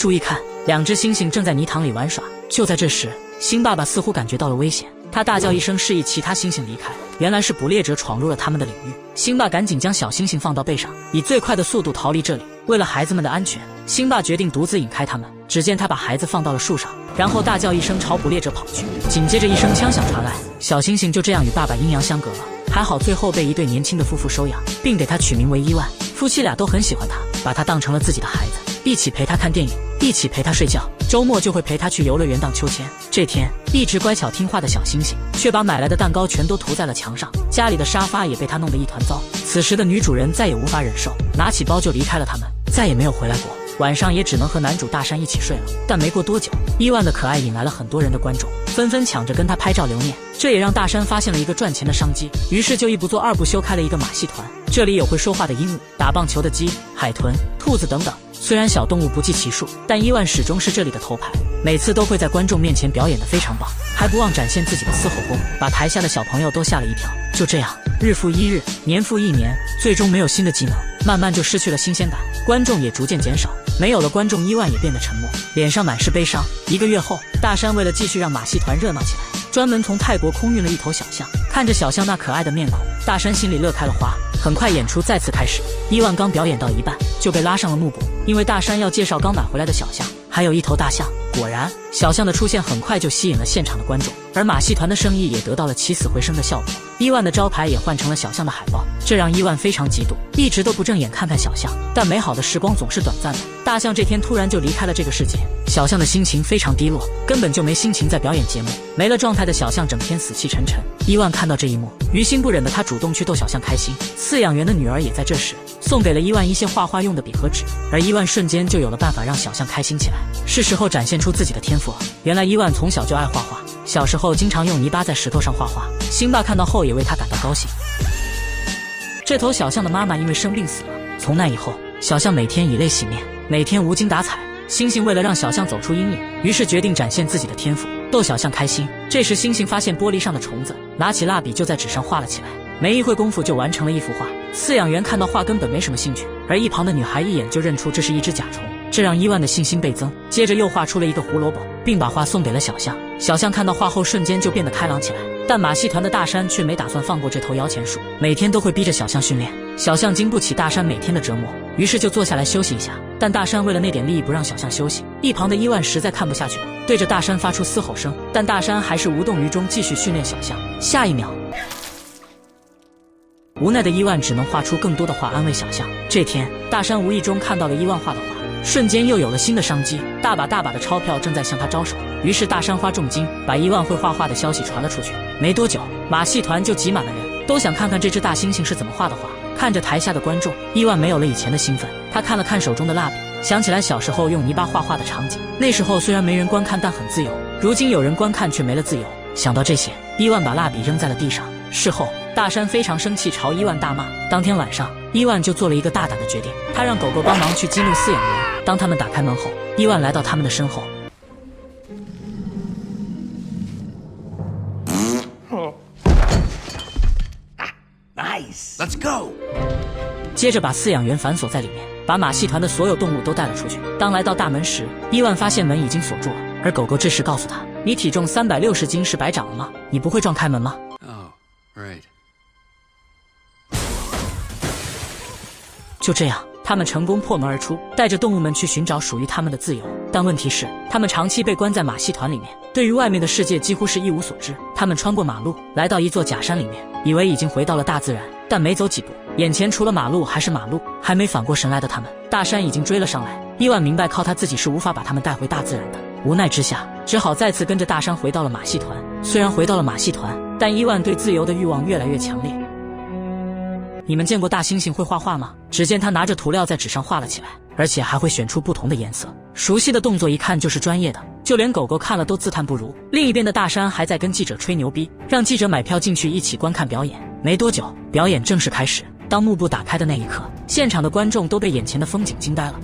注意看，两只猩猩正在泥塘里玩耍。就在这时，猩爸爸似乎感觉到了危险，他大叫一声，示意其他猩猩离开。原来是捕猎者闯入了他们的领域。猩爸赶紧将小猩猩放到背上，以最快的速度逃离这里。为了孩子们的安全，猩爸决定独自引开他们。只见他把孩子放到了树上，然后大叫一声，朝捕猎者跑去。紧接着一声枪响传来，小猩猩就这样与爸爸阴阳相隔了。还好最后被一对年轻的夫妇收养，并给他取名为伊万。夫妻俩都很喜欢他，把他当成了自己的孩子，一起陪他看电影，一起陪他睡觉，周末就会陪他去游乐园荡秋千。这天，一直乖巧听话的小猩猩却把买来的蛋糕全都涂在了墙上，家里的沙发也被他弄得一团糟。此时的女主人再也无法忍受，拿起包就离开了他们，再也没有回来过。晚上也只能和男主大山一起睡了。但没过多久，伊万的可爱引来了很多人的关注，纷纷抢着跟他拍照留念。这也让大山发现了一个赚钱的商机，于是就一不做二不休，开了一个马戏团。这里有会说话的鹦鹉、打棒球的鸡、海豚、兔子等等。虽然小动物不计其数，但伊万始终是这里的头牌，每次都会在观众面前表演得非常棒，还不忘展现自己的嘶吼功，把台下的小朋友都吓了一跳。就这样，日复一日，年复一年，最终没有新的技能，慢慢就失去了新鲜感，观众也逐渐减少。没有了观众，伊万也变得沉默，脸上满是悲伤。1个月后，大山为了继续让马戏团热闹起来，专门从泰国空运了一头小象。看着小象那可爱的面孔，大山心里乐开了花。很快演出再次开始，伊万刚表演到一半就被拉上了幕布，因为大山要介绍刚买回来的小象，还有一头大象。果然，小象的出现很快就吸引了现场的观众，而马戏团的生意也得到了起死回生的效果。伊万的招牌也换成了小象的海报，这让伊万非常嫉妒，一直都不正眼看看小象。但美好的时光总是短暂的，大象这天突然就离开了这个世界，小象的心情非常低落，根本就没心情在表演节目。没了状态的小象整天死气沉沉。伊万看到这一幕，于心不忍的他主动去逗小象开心。饲养员的女儿也在这时送给了伊万一些画画用的笔和纸，而伊万瞬间就有了办法让小象开心起来。是时候展现出自己的天赋了。原来伊万从小就爱画画，小时候经常用泥巴在石头上画画。辛爸看到后也为他感到高兴。这头小象的妈妈因为生病死了，从那以后，小象每天以泪洗面，每天无精打采。猩猩为了让小象走出阴影，于是决定展现自己的天赋，逗小象开心。这时猩猩发现玻璃上的虫子，拿起蜡笔就在纸上画了起来，没一会功夫就完成了一幅画。饲养员看到画根本没什么兴趣，而一旁的女孩一眼就认出这是一只甲虫，这让伊万的信心倍增。接着又画出了一个胡萝卜，并把画送给了小象。小象看到画后瞬间就变得开朗起来，但马戏团的大山却没打算放过这头摇钱树，每天都会逼着小象训练。小象经不起大山每天的折磨，于是就坐下来休息一下。但大山为了那点利益不让小象休息，一旁的伊万实在看不下去了，对着大山发出嘶吼声，但大山还是无动于衷，继续训练小象。下一秒，无奈的伊万只能画出更多的画安慰小象。这天，大山无意中看到了伊万画的画，瞬间又有了新的商机，大把大把的钞票正在向他招手。于是大山花重金把伊万会画画的消息传了出去。没多久，马戏团就挤满了人，都想看看这只大猩猩是怎么画的画。看着台下的观众，伊万没有了以前的兴奋，他看了看手中的蜡笔，想起来小时候用泥巴画画的场景。那时候虽然没人观看，但很自由，如今有人观看却没了自由。想到这些，伊万把蜡笔扔在了地上。事后，大山非常生气，朝伊万大骂。当天晚上，伊万就做了一个大胆的决定，他让狗狗帮忙去激怒饲养员。当他们打开门后，伊万来到他们的身后，Nice. Let's go. 接着把饲养员反锁在里面，把马戏团的所有动物都带了出去。当来到大门时，伊万发现门已经锁住了，而狗狗这时告诉他：“你体重360斤是白长了吗？你不会撞开门吗？” Oh, right. 就这样，他们成功破门而出，带着动物们去寻找属于他们的自由。但问题是，他们长期被关在马戏团里面，对于外面的世界几乎是一无所知。他们穿过马路，来到一座假山里面，以为已经回到了大自然，但没走几步，眼前除了马路还是马路。还没反过神来的他们，大山已经追了上来。伊万明白靠他自己是无法把他们带回大自然的，无奈之下，只好再次跟着大山回到了马戏团。虽然回到了马戏团，但伊万对自由的欲望越来越强烈。你们见过大猩猩会画画吗？只见他拿着涂料在纸上画了起来，而且还会选出不同的颜色。熟悉的动作一看就是专业的，就连狗狗看了都自叹不如。另一边的大山还在跟记者吹牛逼，让记者买票进去一起观看表演。没多久，表演正式开始。当幕布打开的那一刻，现场的观众都被眼前的风景惊呆了。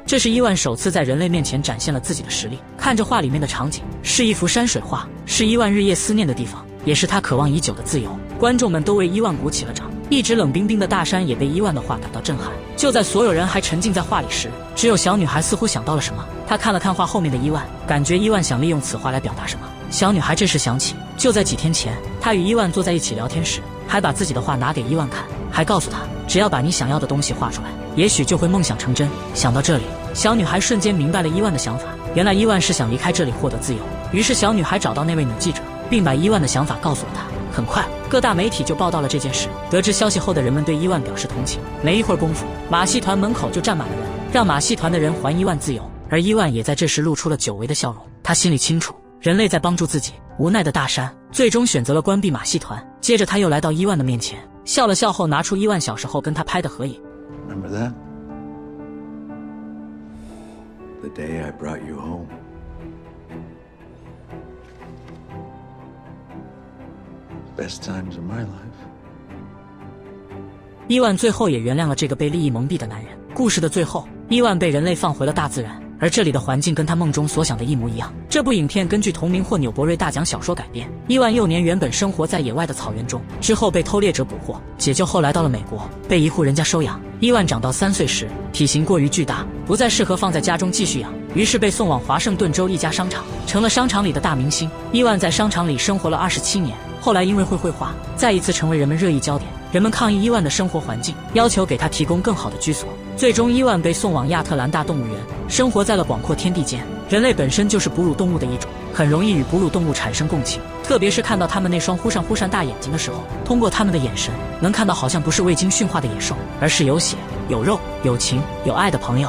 这是伊万首次在人类面前展现了自己的实力。看着画里面的场景，是一幅山水画，是伊万日夜思念的地方，也是他渴望已久的自由。观众们都为伊万鼓起了掌。一直冷冰冰的大山也被伊万的话感到震撼。就在所有人还沉浸在画里时，只有小女孩似乎想到了什么。她看了看画后面的伊万，感觉伊万想利用此画来表达什么。小女孩这时想起，就在几天前，她与伊万坐在一起聊天时，还把自己的画拿给伊万看，还告诉他，只要把你想要的东西画出来，也许就会梦想成真。想到这里，小女孩瞬间明白了伊万的想法。原来伊万是想离开这里获得自由。于是小女孩找到那位女记者，并把伊万的想法告诉了她。很快，各大媒体就报道了这件事。得知消息后的人们对伊万表示同情。没一会儿功夫，马戏团门口就站满了人，让马戏团的人还伊万自由。而伊万也在这时露出了久违的笑容。他心里清楚，人类在帮助自己。无奈的大山最终选择了关闭马戏团。接着他又来到伊万的面前，笑了笑后拿出伊万小时候跟他拍的合影。 Remember that? The day I brought you home. Best times of my life. 伊万最后也原谅了这个被利益蒙蔽的男人。故事的最后，伊万被人类放回了大自然，而这里的环境跟他梦中所想的一模一样。这部影片根据同名获纽伯瑞大奖小说改编。伊万幼年原本生活在野外的草原中，之后被偷猎者捕获，解救后来到了美国，被一户人家收养。伊万长到3岁时，体型过于巨大，不再适合放在家中继续养，于是被送往华盛顿州一家商场，成了商场里的大明星。伊万在商场里生活了27年，后来因为会绘画，再一次成为人们热议焦点。人们抗议伊万的生活环境，要求给他提供更好的居所。最终，伊万被送往亚特兰大动物园，生活在了广阔天地间。人类本身就是哺乳动物的一种，很容易与哺乳动物产生共情，特别是看到它们那双忽闪大眼睛的时候，通过它们的眼神，能看到好像不是未经驯化的野兽，而是有血、有肉、有情、有爱的朋友。